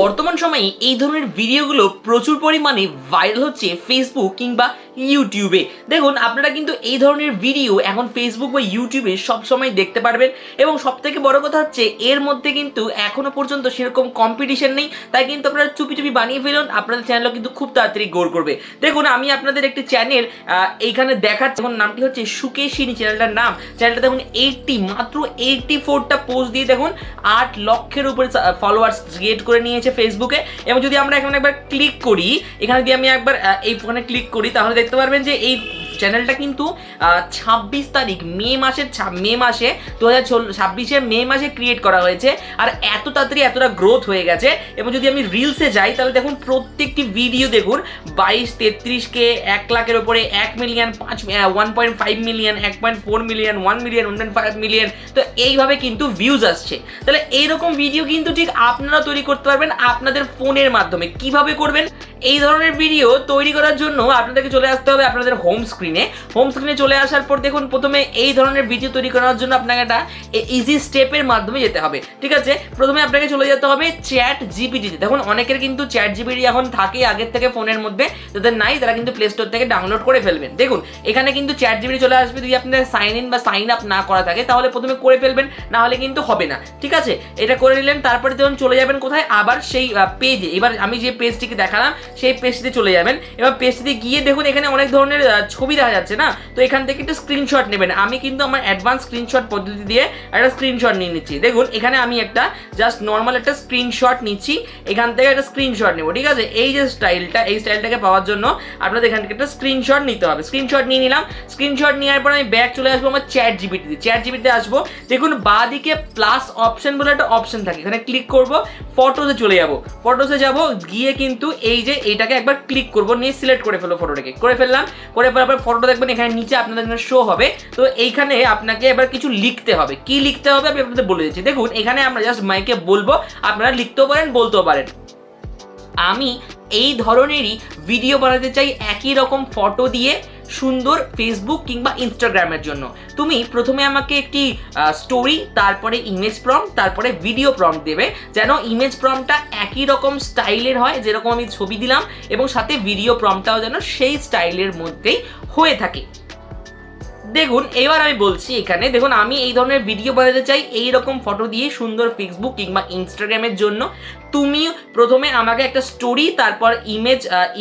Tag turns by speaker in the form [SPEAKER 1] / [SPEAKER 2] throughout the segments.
[SPEAKER 1] বর্তমান সময়ে এই ধরনের ভিডিওগুলো প্রচুর পরিমাণে ভাইরাল হচ্ছে ফেসবুক কিংবা ইউটিউবে। দেখুন, আপনারা কিন্তু এই ধরনের ভিডিও এখন ফেসবুক বা ইউটিউবে সবসময় দেখতে পারবেন এবং সবথেকে বড় কথা হচ্ছে এর মধ্যে কিন্তু এখনো পর্যন্ত সেরকম কম্পিটিশন নেই, তাই কিন্তু আপনারা চুপি চুপি বানিয়ে ফেলুন, আপনাদের চ্যানেলও কিন্তু খুব তাড়াতাড়ি গ্রো করবে। দেখুন, আমি আপনাদের একটি চ্যানেল এইখানে দেখাচ্ছি, এখন নামটি হচ্ছে সুকেশিনী চ্যানেলটার নাম। চ্যানেলটা দেখুন মাত্র 84টা পোস্ট দিয়ে দেখুন 8 লক্ষের উপরে ফলোয়ার্স ক্রিয়েট করে নিয়েছে ফেসবুকে। এবং যদি আমরা এখানে একবার ক্লিক করি, এখানে যদি আমি একবার এই ফোনে ক্লিক করি, তাহলে দেখতে পারবেন যে এই চ্যানেলটা কিন্তু 26 তারিখ মে মাসে 2026 মে মাসে ক্রিয়েট করা হয়েছে, আর এত তাড়াতাড়ি এতটা গ্রোথ হয়ে গেছে। এবং যদি আমি রিলসে যাই তাহলে দেখুন প্রত্যেকটি ভিডিও দেখুন 22-33K, 1 লাখের উপরে, 1 million, 1.5 million, 1.4 million, 1 million, 1.5 million, তো এইভাবে কিন্তু ভিউজ আসছে। তাহলে এইরকম ভিডিও কিন্তু ঠিক আপনারা তৈরি করতে পারবেন আপনাদের ফোনের মাধ্যমে। কিভাবে করবেন? এই ধরনের ভিডিও তৈরি করার জন্য আপনাদেরকে চলে আসতে হবে আপনাদের হোম স্ক্রিনে চলে আসার পর দেখুন প্রথমে এই ধরনের ভিডিও তৈরি করার জন্য আপনাকে একটা ইজি স্টেপের মাধ্যমে যেতে হবে। ঠিক আছে, প্রথমে আপনাকে চলে যেতে হবে চ্যাট জিপিটিতে। দেখুন, অনেকের কিন্তু চ্যাট জিপিটি এখন থাকে আগের থেকে ফোনের মধ্যে, যাদের নাই তারা কিন্তু প্লে স্টোর থেকে ডাউনলোড করে ফেলবেন। দেখুন, এখানে কিন্তু চ্যাট জিপিটি চলে আসবে। যদি আপনাদের সাইন ইন বা সাইন আপ না করা থাকে তাহলে প্রথমে করে ফেলবেন, না হলে কিন্তু হবে না। ঠিক আছে, এটা করে নিলেন, তারপরে দেখুন চলে যাবেন কোথায়, আবার সেই পেজে। এবার আমি যে পেজটিকে দেখালাম সেই পেজটিতে চলে যাবেন। এবার পেজটিতে গিয়ে দেখুন এখানে অনেক ধরনের ছবি দেখা যাচ্ছে না, তো এখান থেকে একটু স্ক্রিনশট নেবেন। আমি কিন্তু আমার অ্যাডভান্স স্ক্রিনশট পদ্ধতি দিয়ে একটা স্ক্রিনশট নিয়ে নিচ্ছি। দেখুন, এখানে আমি একটা জাস্ট নর্মাল একটা স্ক্রিনশট নিচ্ছি, এখান থেকে একটা স্ক্রিনশট নেব। ঠিক আছে, এই যে স্টাইলটা, এই স্টাইলটাকে পাওয়ার জন্য আপনাদের এখান থেকে একটা স্ক্রিনশট নিতে হবে। স্ক্রিনশট নিয়ে নিলাম। স্ক্রিনশট নেওয়ার পর আমি ব্যাক চলে আসবো আমার চ্যাট জিপিটিতে আসবো। দেখুন, বাঁদিকে প্লাস অপশন বলে একটা অপশন থাকে, এখানে ক্লিক করব, ফটোতে চলে যাব। ফটোতে যাব, গিয়ে কিন্তু এই যে এইটাকে একবার ক্লিক করব, নিয়ে সিলেক্ট করে ফেলবো ফটোটাকে। করে ফেললাম, করে ফেলার পর ফটোটা দেখবেন এখানে নিচে আপনাদের শো হবে। তো এইখানে আপনাকে এবার কিছু লিখতে হবে। কি লিখতে হবে আমি আপনাদের বলে দিচ্ছি। দেখুন, এখানে আমরা জাস্ট মাইকে বলবো, আপনারা লিখতেও পারেন, বলতেও পারেন। আমি এই ধরনেরই ভিডিও বানাতে চাই একই রকম ফটো দিয়ে, সুন্দর ফেসবুক কিংবা ইনস্টাগ্রামের জন্য। তুমি প্রথমে আমাকে একটি স্টোরি, তারপরে ইমেজ প্রম্পট, তারপরে ভিডিও প্রম্পট দেবে, যেন ইমেজ প্রম্পটটা একই রকম স্টাইলের হয় যেরকম আমি ছবি দিলাম, এবং সাথে ভিডিও প্রম্পটটাও যেন সেই স্টাইলের মধ্যেই হয়ে থাকে। দেখুন, এবার আমি বলছি, এখানে দেখুন আমি এই ধরনের ভিডিও বানাতে চাই এই রকম ফটো দিয়ে সুন্দর ফেসবুক কিংবা ইনস্টাগ্রামের জন্য। তুমি প্রথমে আমাকে একটা স্টোরি, তারপর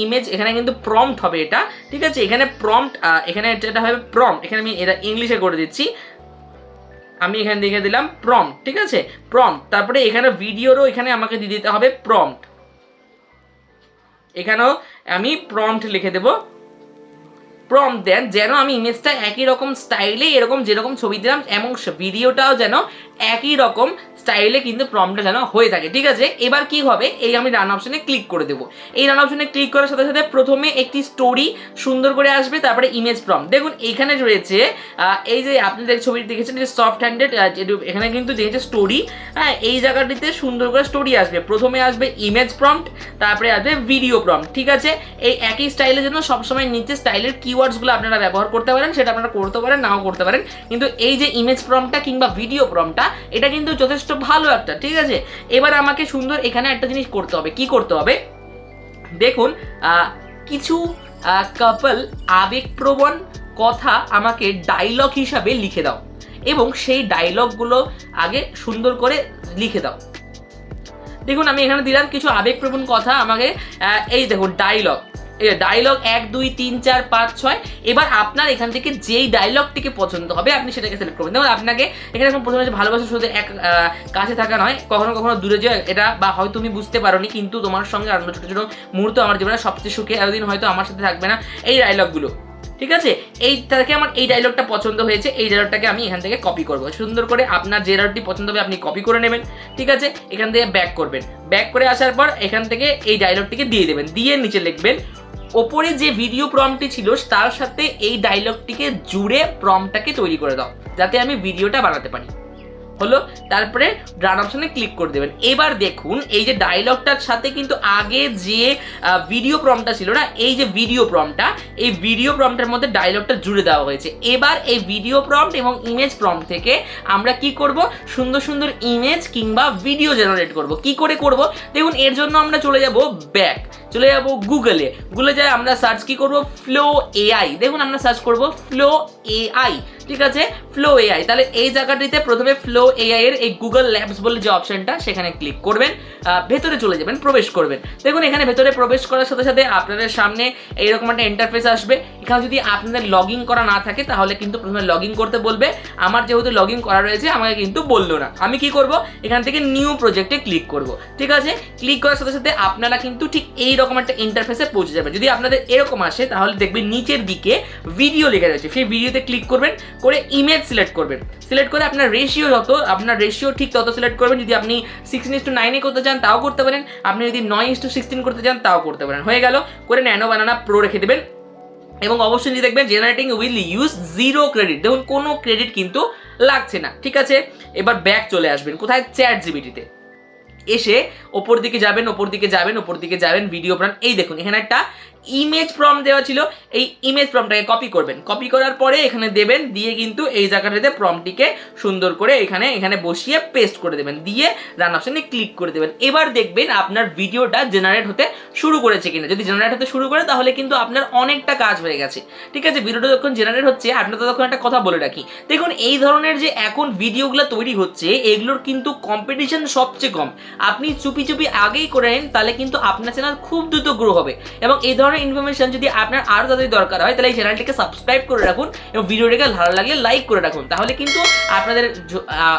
[SPEAKER 1] ইমেজ, এখানে কিন্তু প্রম্পট হবে এটা। ঠিক আছে, এখানে প্রম্পট, এখানে এটা হবে প্রম্পট, এখানে আমি এটা ইংলিশে করে দিচ্ছি, আমি এখানে লিখে দিলাম প্রম্পট। ঠিক আছে, প্রম্পট, তারপরে এখানে ভিডিওরও এখানে আমাকে দিয়ে দিতে হবে প্রম্পট, এখানেও আমি প্রম্পট লিখে দেবো। প্রম্পট দেন যেন আমি ইমেজটা একই রকম স্টাইলে, এরকম যেরকম ছবি দিলাম এবং ভিডিওটাও যেন একই রকম স্টাইলে কিন্তু প্রম্পটটা যেন হয়ে থাকে। ঠিক আছে, এবার কি হবে, এই আমি রান অপশনে ক্লিক করে দেবো। এই রান অপশনে ক্লিক করার সাথে সাথে প্রথমে একটি স্টোরি সুন্দর করে আসবে, তারপরে ইমেজ প্রম্পট। দেখুন, এখানে রয়েছে এই যে আপনাদের ছবিটি দেখেছেন যে সফট হ্যান্ডেড, এখানে কিন্তু দেখেছে স্টোরি। হ্যাঁ, এই জায়গাটিতে সুন্দর করে স্টোরি আসবে, প্রথমে আসবে ইমেজ প্রম্পট, তারপরে আসবে ভিডিও প্রম্পট। ঠিক আছে, এই একই স্টাইলের জন্য সবসময় নিচে স্টাইলের কিওয়ার্ডসগুলো আপনারা ব্যবহার করতে পারেন, সেটা আপনারা করতে পারেন, নাও করতে পারেন, কিন্তু এই যে ইমেজ প্রম্পটটা কিংবা ভিডিও প্রম্পটটা, এটা কিন্তু যথেষ্ট ভালো একটা। ঠিক আছে, এবার আমাকে সুন্দর এখানে একটা জিনিস করতে হবে। কি করতে হবে? দেখুন, কিছু কাপল আবেগপ্রবণ কথা আমাকে ডায়লগ হিসাবে লিখে দাও, এবং সেই ডায়লগগুলো আগে সুন্দর করে লিখে দাও। দেখুন, আমি এখানে দিলাম কিছু আবেগপ্রবণ কথা আমাকে, এই দেখুন ডায়লগ 1, 2, 3, 4, 5, 6। এবার আপনার এখান থেকে যেই ডায়লগটিকে পছন্দ হবে আপনি সেটাকে সিলেক্ট করবেন। যেমন আপনাকে এখানে এখন প্রথমে ভালোবাসা শুধু এক কাছে থাকা নয়, কখনো কখনো দূরে যায়, এটা বা হয়তো তুমি বুঝতে পারোনি, কিন্তু তোমার সঙ্গে আনন্দ ছোটো ছোটো মুহূর্ত আমার জীবনে সবচেয়ে সুখে, এতদিন হয়তো আমার সাথে থাকবে না, এই ডায়লগগুলো। ঠিক আছে, এই থেকে আমার এই ডায়লগটা পছন্দ হয়েছে, এই ডায়লগটাকে আমি এখান থেকে কপি করবো। সুন্দর করে আপনার যে ডায়লগটি পছন্দ হবে আপনি কপি করে নেবেন। ঠিক আছে, এখান থেকে ব্যাক করবেন, ব্যাক করে আসার পর এখান থেকে এই ডায়লগটিকে দিয়ে দেবেন, দিয়ে নিচে লিখবেন ওপরে যে ভিডিও প্রম্পটটি ছিল তার সাথে এই ডায়লগটিকে জুড়ে প্রম্পটটাকে তৈরি করে দাও, যাতে আমি ভিডিওটা বানাতে পারি। হলো, তারপরে রান অপশনে ক্লিক করে দেবেন। এবার দেখুন এই যে ডায়লগটার সাথে কিন্তু আগে যে ভিডিও প্রম্পটটা ছিল না, এই যে ভিডিও প্রম্পটটা, এই ভিডিও প্রম্পটের মধ্যে ডায়লগটা জুড়ে দেওয়া হয়েছে। এবার এই ভিডিও প্রম্পট এবং ইমেজ প্রম্পট থেকে আমরা কি করব, সুন্দর সুন্দর ইমেজ কিংবা ভিডিও জেনারেট করব। কি করে করব দেখুন, এর জন্য আমরা চলে যাব ব্যাক, চলে যাব গুগলে। গুগলে যাই আমরা সার্চ কি করব, ফ্লো এআই। দেখুন আমরা সার্চ করব ফ্লো এআই, ঠিক আছে, ফ্লো এআই। তাহলে এই জায়গাটিতে প্রথমে ফ্লো এআই এর এই গুগল ল্যাবস বলে যে অপশনটা, সেখানে ক্লিক করবেন, ভেতরে চলে যাবেন, প্রবেশ করবেন। দেখুন এখানে ভেতরে প্রবেশ করার সাথে সাথে আপনাদের সামনে এইরকম একটা ইন্টারফেস আসবে। এখানে যদি আপনাদের লগ ইন করা না থাকে তাহলে কিন্তু প্রথমে লগ ইন করতে বলবে। আমার যেহেতু লগ ইন করা রয়েছে আমাকে কিন্তু বললো না। আমি কি করব, এখান থেকে নিউ প্রজেক্টে ক্লিক করব, ঠিক আছে। ক্লিক করার সাথে সাথে আপনারা কিন্তু ঠিক এইরকম একটা ইন্টারফেসে পৌঁছে যাবেন। যদি আপনাদের এরকম আসে তাহলে দেখবেন নিচের দিকে ভিডিও লেখা রয়েছে, সেই ভিডিওতে ক্লিক করবেন, করে ইমেজ সিলেক্ট করবেন। সিলেক্ট করে আপনার রেশিও যত, আপনার রেশিও ঠিক তত সিলেক্ট করবেন। যদি আপনি 16:9 করতে চান তাও করতে পারেন, আপনি যদি 9:16 করতে চান তাও করতে পারেন। হয়ে গেল, করে ন্যানো বানানা প্রো রেখে দেবেন। এবং অবশ্যই দেখবেন জেনারেটিং উইল ইউজ 0 ক্রেডিট, দেখুন কোনো ক্রেডিট কিন্তু লাগছে না, ঠিক আছে। এবার ব্যাক চলে আসবেন কোথায়, চ্যাট জিপিটিতে। এসে ওপর দিকে যাবেন, ওপর দিকে যাবেন, ওপর দিকে যাবেন, ভিডিও প্রম্পট, এই দেখুন এখানে একটা ইমেজ প্রম্পট দেওয়া ছিল। এই ইমেজ প্রম্পটটাকে কপি করবেন, কপি করার পরে এখানে দেবেন, দিয়ে কিন্তু এই জায়গাটাতে প্রম্পটটিকে সুন্দর করে এখানে বসিয়ে পেস্ট করে দেবেন, দিয়ে রান অপশনে ক্লিক করে দেবেন। এবার দেখবেন আপনার ভিডিওটা জেনারেট হতে শুরু করেছে কিনা। যদি জেনারেট হতে শুরু করে তাহলে কিন্তু আপনার অনেকটা কাজ হয়ে গেছে, ঠিক আছে। ভিডিওটা যখন জেনারেট হচ্ছে, আপনার তখন একটা কথা বলে রাখি, দেখুন এই ধরনের যে এখন ভিডিওগুলো তৈরি হচ্ছে এগুলোর কিন্তু কম্পিটিশন সবচেয়ে কম। আপনি চুপি চুপি আগেই করে নেন, তাহলে কিন্তু আপনার চ্যানেল খুব দ্রুত গ্রো হবে। এবং এই ধরনের ইনফরমেশন যদি আপনার আরও তাদের দরকার হয় তাহলে এই চ্যানেলটিকে সাবস্ক্রাইব করে রাখুন এবং ভিডিওটিকে ভালো লাগলে লাইক করে রাখুন। তাহলে কিন্তু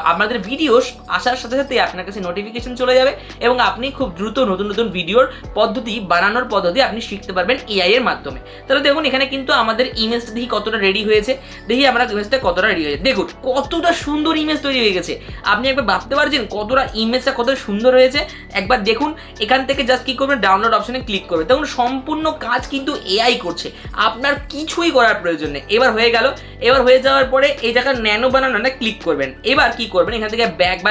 [SPEAKER 1] আপনাদের ভিডিও আসার সাথে সাথে আপনার কাছে নোটিফিকেশন চলে যাবে এবং আপনি খুব দ্রুত নতুন নতুন ভিডিওর পদ্ধতি বানানোর পদ্ধতি আপনি শিখতে পারবেন এআই এর মাধ্যমে। তাহলে দেখুন এখানে কিন্তু আমাদের ইমেজটা দেখি কতটা রেডি হয়েছে, দেখি আমরা ইমেজটা কতটা রেডি হয়েছে। দেখুন কতটা সুন্দর ইমেজ তৈরি হয়ে গেছে। আপনি একবার ভাবতে পারছেন কতটা ইমেজটা কত সুন্দর হয়েছে। একবার দেখুন এখান থেকে জাস্ট কি করবেন, ডাউনলোড অপশনে ক্লিক করবেন। দেখুন সম্পূর্ণ কাজ কিন্তু এআই করছে, আপনার কিছুই করার প্রয়োজন নেই। এবার হয়ে গেল, এবার হয়ে যাওয়ার পরে এই জায়গায় ন্যানো বানানোটা ক্লিক করবেন। এবার কি করবেন, এখান থেকে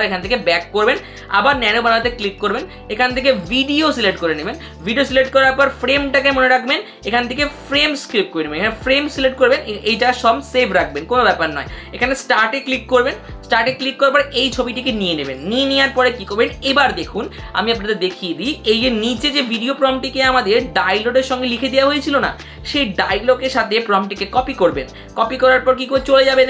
[SPEAKER 1] এখান থেকে ব্যাক করবেন, আবার ন্যানো বানাতে ক্লিক করবেন। এখান থেকে ভিডিও সিলেক্ট করে নেবেন। ভিডিও সিলেক্ট করার পর ফ্রেমটাকে মনে রাখবেন, এখান থেকে ফ্রেম স্ক্রিপ্ট করে নেবেন। এখানে ফ্রেম সিলেক্ট করবেন, এইটা সব সেভ রাখবেন, কোনো ব্যাপার নয়। এখানে স্টার্টে ক্লিক করবেন, স্টার্টে ক্লিক করার পর এই ছবিটিকে নিয়ে নেবেন। নিয়ে নেওয়ার পরে কি করবেন, এবার দেখুন আমি আপনাদের দেখিয়ে দিই, এই যে নিচে যে ভিডিও প্রম্পটটিকে আমাদের ডায়লগের সঙ্গে লিখে দেওয়া হয়েছিল না, সেই ডায়লগের সাথে প্রম্পটটিকে কপি করবেন। কপি করার পর কি করে চলে যাবেন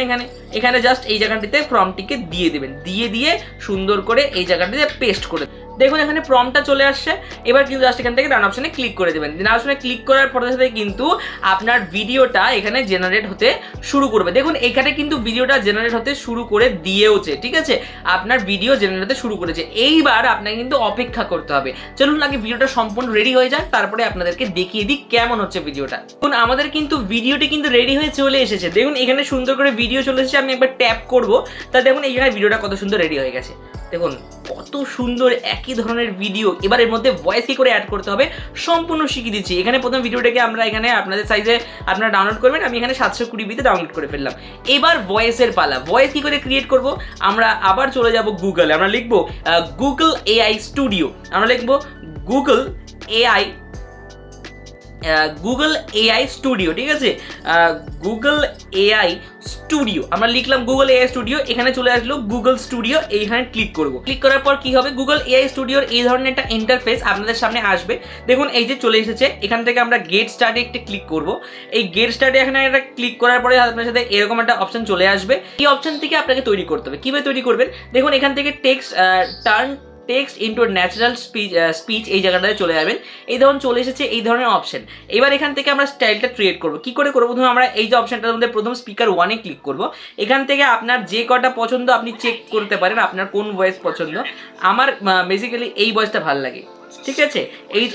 [SPEAKER 1] এখানে জাস্ট এই জায়গাটিতে প্রম্পটটিকে দিয়ে দেবেন, দিয়ে সুন্দর করে এই জায়গাটিতে পেস্ট করে দেবেন। দেখুন এখানে প্রম্পটটা চলে আসছে। এবার কিন্তু জাস্ট এখান থেকে রান অপশনে ক্লিক করে দেবেন। রান অপশনে ক্লিক করার পরে সাথে কিন্তু আপনার ভিডিওটা এখানে জেনারেট হতে শুরু করবে। দেখুন এখানে কিন্তু ভিডিওটা জেনারেট হতে শুরু করে দিয়েওছে, ঠিক আছে, আপনার ভিডিও জেনারেট হতে শুরু করেছে। এইবার আপনাকে কিন্তু অপেক্ষা করতে হবে। চলুন আগে ভিডিওটা সম্পূর্ণ রেডি হয়ে যাক, তারপরে আপনাদেরকে দেখিয়ে দিই কেমন হচ্ছে ভিডিওটা। দেখুন আমাদের কিন্তু ভিডিওটি কিন্তু রেডি হয়ে চলে এসেছে। দেখুন এখানে সুন্দর করে ভিডিও চলে এসেছে। আমি একবার ট্যাপ করবো, তা দেখুন এইখানে ভিডিওটা কত সুন্দর রেডি হয়ে গেছে। দেখুন কত সুন্দর একই ধরনের ভিডিও। এবার এর মধ্যে ভয়েস কি করে অ্যাড করতে হবে সম্পূর্ণ শিখিয়ে দিচ্ছি। এখানে প্রথম ভিডিওটাকে আমরা এখানে আপনাদের সাইজে আপনারা ডাউনলোড করবেন, আমি এখানে 720p ডাউনলোড করে ফেললাম। এবার ভয়েসের পালা। ভয়েস কি করে ক্রিয়েট করব, আমরা আবার চলে যাব গুগলে। আমরা লিখবো গুগল এআই স্টুডিও, আমরা লিখবো গুগল এআই স্টুডিও, ঠিক আছে, গুগল এআই স্টুডিও আমরা লিখলাম, গুগল এআই স্টুডিও। এখানে চলে আসলো গুগল স্টুডিও, এইখানে ক্লিক করব। ক্লিক করার পর কি হবে, গুগল এআই স্টুডিওর এই ধরনের একটা ইন্টারফেস আপনাদের সামনে আসবে। দেখুন এই যে চলে এসেছে। এখান থেকে আমরা গেট স্টার্টে একটা ক্লিক করব। এই গেট স্টার্টে এখানে একটা ক্লিক করার পরে আপনার সাথে এরকম একটা অপশন চলে আসবে। এই অপশন থেকে আপনাকে তৈরি করতে হবে। কিভাবে তৈরি করবেন, দেখুন এখান থেকে টেক্সট ইনটু ন্যাচারাল স্পিচ এই জায়গাটায় চলে যাবেন। এই ধরুন চলে এসেছে এই ধরনের অপশন। এবার এখান থেকে আমরা স্টাইলটা ক্রিয়েট করব। কি করে করবো, প্রথমে আমরা এই যে অপশনটার মধ্যে প্রথম স্পিকার 1-এ ক্লিক করব। এখান থেকে আপনার যে কটা পছন্দ আপনি চেক করতে পারেন, আপনার কোন ভয়েস পছন্দ। আমার বেসিক্যালি এই ভয়েসটা ভালো লাগে, ঠিক আছে,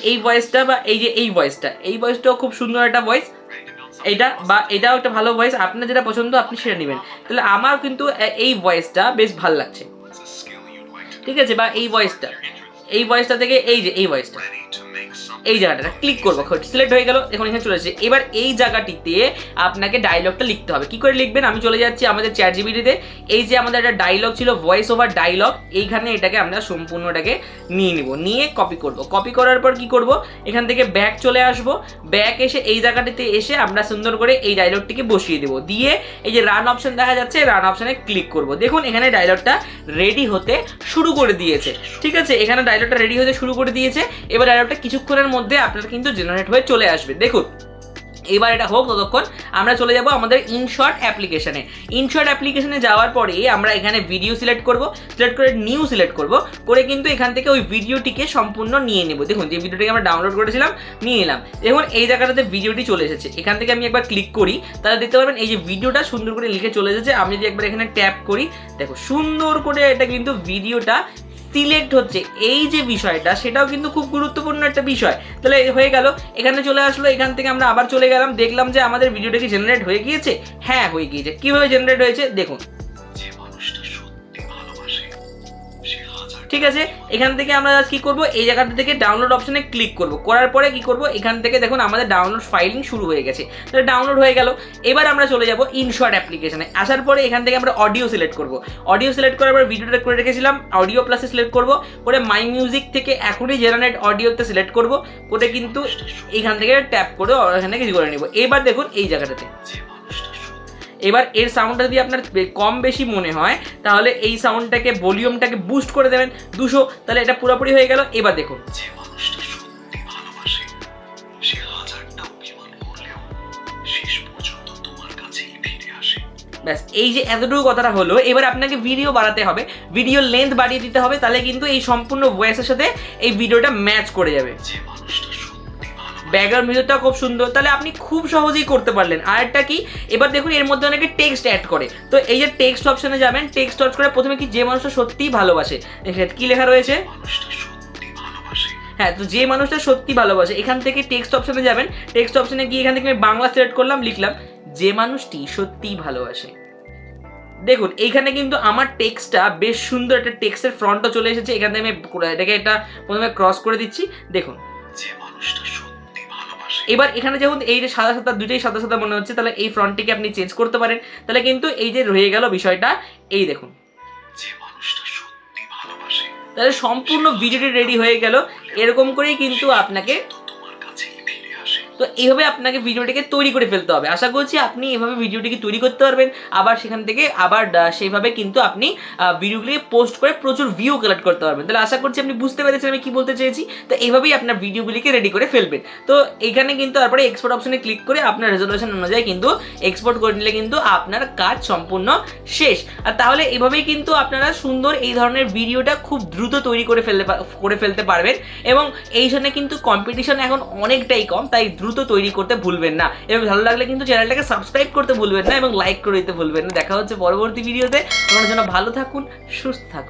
[SPEAKER 1] এই ভয়েসটা বা এই ভয়েসটাও খুব সুন্দর একটা ভয়েস। এইটা বা এটাও একটা ভালো ভয়েস। আপনার যেটা পছন্দ আপনি সেটা নেবেন। তাহলে আমার কিন্তু এই ভয়েসটা বেশ ভালো লাগছে, ঠিক আছে, বা এই ভয়েসটা থেকে এই ভয়েসটা এই জায়গাটা ক্লিক করবো, সিলেক্ট হয়ে গেল, এখন এখানে চলে এসেছে। এবার এই জায়গাটিতে আপনাকে ডায়লগটা লিখতে হবে। কি করে লিখবেন, আমি চলে যাচ্ছি আমাদের চ্যাটজিপিটিতে। এই যে আমাদের একটা ডায়লগ ছিল, ভয়েস ওভার ডায়লগ, এইখানে এটাকে আমরা সম্পূর্ণটাকে নিয়ে নিব, নিয়ে কপি করব। কপি করার পর কি করব, এখান থেকে ব্যাক চলে আসব, ব্যাক এসে এই জায়গাটিতে এসে আমরা সুন্দর করে এই ডায়লগটিকে বসিয়ে দেবো, দিয়ে এই যে রান অপশন দেখা যাচ্ছে, রান অপশনে ক্লিক করব। দেখুন এখানে ডায়লগটা রেডি হতে শুরু করে দিয়েছে। ঠিক আছে, এখানে ডায়লগটা রেডি হতে শুরু করে দিয়েছে। এবার ডায়লগটা কিছুক্ষণের মধ্যে আপনার কিন্তু জেনারেট হয়ে চলে আসবে। দেখুন এবার এটা হোক, ততক্ষণ আমরা চলে যাব আমাদের ইনশর্ট অ্যাপ্লিকেশনে। ইনশর্ট অ্যাপ্লিকেশনে যাওয়ার পরে আমরা এখানে ভিডিও সিলেক্ট করব, সিলেক্ট করে নিউ সিলেক্ট করব, করে কিন্তু এখান থেকে ওই ভিডিওটিকে সম্পূর্ণ নিয়ে নেব। দেখুন যে ভিডিওটিকে আমরা ডাউনলোড করেছিলাম নিয়ে নিলাম। দেখুন এই জায়গাটাতে ভিডিওটি চলে এসেছে। এখান থেকে আমি একবার ক্লিক করি, তাহলে দেখতে পারবেন এই যে ভিডিওটা সুন্দর করে লিখে চলে এসেছে। আমি যদি একবার এখানে ট্যাপ করি, দেখো সুন্দর করে এটা কিন্তু ভিডিওটা সিলেক্ট হচ্ছে। এই যে বিষয়টা, সেটাও কিন্তু খুব গুরুত্বপূর্ণ একটা বিষয়। তাহলে হয়ে গেল, এখানে চলে আসলো, এখান থেকে আমরা আবার চলে গেলাম, দেখলাম যে আমাদের ভিডিওটা কি জেনারেট হয়ে গিয়েছে। হ্যাঁ হয়ে গিয়েছে। কিভাবে জেনারেট হয়েছে দেখুন। ঠিক আছে, এখান থেকে আমরা কি করব, এই জায়গাটা থেকে ডাউনলোড অপশনে ক্লিক করব, করার পরে কি করব, এখান থেকে দেখুন আমাদের ডাউনলোড ফাইলিং শুরু হয়ে গেছে। তাহলে ডাউনলোড হয়ে গেল। এবার আমরা চলে যাব ইনশর্ট অ্যাপ্লিকেশনে। আসার পরে এখান থেকে আমরা অডিও সিলেক্ট করব। অডিও সিলেক্ট করার পর ভিডিওটা করে রেখেছিলাম, অডিও প্লাসে সিলেক্ট করব, করে মাই মিউজিক থেকে এখনই জেনারেট অডিওতে সিলেক্ট করব, করে কিন্তু এখান থেকে ট্যাপ করে এখানে কিছু করে নেব। এবার দেখুন এই জায়গাটাতে, এবার এর সাউন্ডটা যদি আপনার কম বেশি মনে হয়, তাহলে এই সাউন্ডটাকে ভলিউমটাকে বুস্ট করে দেবেন 200, তাহলে এটা পুরোপুরি হয়ে গেল। এবার দেখুন ব্যাস, এই যে এতটুকু কথাটা হলো। এবার আপনাকে ভিডিও বাড়াতে হবে, ভিডিও লেন্থ বাড়িয়ে দিতে হবে, তাহলে কিন্তু এই সম্পূর্ণ ভয়েসের সাথে এই ভিডিওটা ম্যাচ করে যাবে। ব্যাকগ্রাউন্ড মিউজিকটা খুব সুন্দর, তাহলে আপনি খুব সহজেই করতে পারলেন। আরেকটা কি, এবার দেখুন এর মধ্যে অনেকে টেক্সট অ্যাড করে, তো এই যে টেক্সট অপশনে যাবেন, টেক্সট অপশন করে প্রথমে কি, যে মানুষটা সত্যিই ভালোবাসে, কি লেখা রয়েছে, হ্যাঁ, তো যে মানুষটা সত্যি ভালোবাসে, এখান থেকে টেক্সট অপশনে যাবেন, টেক্সট অপশনে গিয়ে এখান থেকে আমি বাংলা সিলেক্ট করলাম, লিখলাম যে মানুষটি সত্যিই ভালোবাসে। দেখুন এইখানে কিন্তু আমার টেক্সটটা বেশ সুন্দর, একটা টেক্সটের ফ্রন্টও চলে এসেছে। এখান থেকে আমি এটাকে এটা প্রথমে ক্রস করে দিচ্ছি, দেখুন। এবার এখানে যখন এই যে সাদা সাদা, দুটোই সাদা সাদা মনে হচ্ছে, তাহলে এই ফ্রন্টটিকে আপনি চেঞ্জ করতে পারেন, তাহলে কিন্তু এই যে রয়ে গেল বিষয়টা, এই দেখুন, তাহলে সম্পূর্ণ ভিডিওটি রেডি হয়ে গেল। এরকম করেই কিন্তু আপনাকে, তো এইভাবে আপনাকে ভিডিওটিকে তৈরি করে ফেলতে হবে। আশা করছি আপনি এভাবে ভিডিওটিকে তৈরি করতে পারবেন, আবার সেখান থেকে আবার সেইভাবে কিন্তু আপনি ভিডিওগুলিকে পোস্ট করে প্রচুর ভিউ কালেক্ট করতে পারবেন। তাহলে আশা করছি আপনি বুঝতে পেরেছেন আমি কি বলতে চেয়েছি। তো এইভাবেই আপনার ভিডিওগুলিকে রেডি করে ফেলবেন। তো এখানে কিন্তু তারপরে এক্সপোর্ট অপশনে ক্লিক করে আপনার রেজলিউশন অনুযায়ী কিন্তু এক্সপোর্ট করে নিলে কিন্তু আপনার কাজ সম্পূর্ণ শেষ। আর তাহলে এভাবেই কিন্তু আপনারা সুন্দর এই ধরনের ভিডিওটা খুব দ্রুত তৈরি করে ফেলতে পারবেন। এবং এইখানে কিন্তু কম্পিটিশন এখন অনেকটাই কম, তাই দ্রুত তৈরি করতে ভুলবেন না। এবং ভালো লাগলে কিন্তু চ্যানেলটাকে সাবস্ক্রাইব করতে ভুলবেন না এবং লাইক করে দিতে ভুলবেন না। দেখা হচ্ছে পরবর্তী ভিডিওতে। আপনার জন্য ভালো থাকুন, সুস্থ থাকুন।